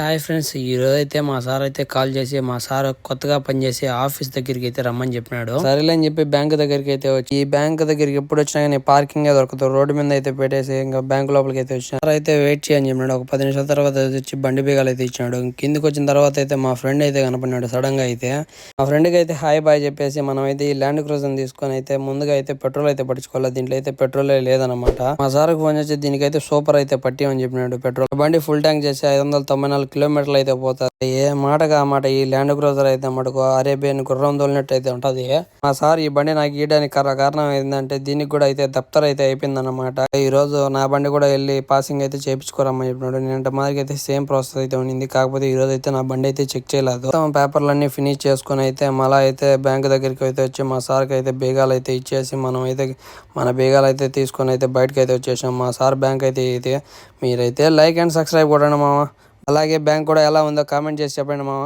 Hi friends, ఈ రోజు అయితే మా సార్ అయితే కాల్ చేసి మా సార్ కొత్తగా పనిచేసే ఆఫీస్ దగ్గరికి అయితే రమ్మని చెప్పినాడు. సరేలే అని చెప్పి బ్యాంక్ దగ్గరికి అయితే వచ్చి, ఈ బ్యాంక్ దగ్గరికి ఎప్పుడు వచ్చినా కానీ పార్కింగ్ దొరకదు, రోడ్డు మీద అయితే పెట్టేసి ఇంకా బ్యాంక్ లోపలికి అయితే వచ్చిన సార్ అయితే వెయిట్ చేయని చెప్పినాడు. ఒక 10 నిమిషాల తర్వాత వచ్చి బండి బీగాలు అయితే ఇచ్చినాడు. కిందికి వచ్చిన తర్వాత అయితే మా ఫ్రెండ్ అయితే కనపడినాడు సడన్ గా. అయితే మా ఫ్రెండ్ కి అయితే హాయ్ బాయ్ చెప్పేసి మనం అయితే ఈ ల్యాండ్ క్రూజర్ తీసుకొని అయితే ముందుగా అయితే పెట్రోల్ అయితే పట్టించుకోవాలి. దీంట్లో అయితే పెట్రోల్ లేదనమాట. మా సార్ ఫోన్ చేసి దీనికైతే సూపర్ అయితే పట్టి అని చెప్పినాడు. పెట్రోల్ బండి ఫుల్ ట్యాంక్ చేసి 594 కిలోమీటర్లు అయితే పోతారు. ఏ మాటగా మాట ఈ ల్యాండ్ క్రూజర్ అయితే మటుకు అరేబియన్ గుర్రం తోలినట్టు అయితే ఉంటది. మా సార్ ఈ బండి నాకు గీయడానికి కారణం ఏంటంటే దీనికి కూడా అయితే దప్తర్ అయితే అయిపోయింది అనమాట. ఈ రోజు నా బండి కూడా వెళ్ళి పాసింగ్ అయితే చేయించుకోరమ్మని చెప్పినాడు. నేను మాదిరి అయితే సేమ్ ప్రాసెస్ అయితే ఉండింది. కాకపోతే ఈ రోజు అయితే నా బండి అయితే చెక్ చేయలేదు. పేపర్లన్నీ ఫినిష్ చేసుకుని అయితే మళ్ళీ అయితే బ్యాంక్ దగ్గరికి అయితే వచ్చి మా సార్కి అయితే బీగాలు అయితే ఇచ్చేసి మనం అయితే మన బీగాలు అయితే తీసుకొని అయితే బయటకు అయితే వచ్చేసాం. మా సార్ బ్యాంక్ అయితే మీరైతే లైక్ అండ్ సబ్స్క్రైబ్ కొట్టండి మామ. అలాగే బ్యాంక్ కూడా ఎలా ఉందో కామెంట్ చేసి చెప్పండి మామ.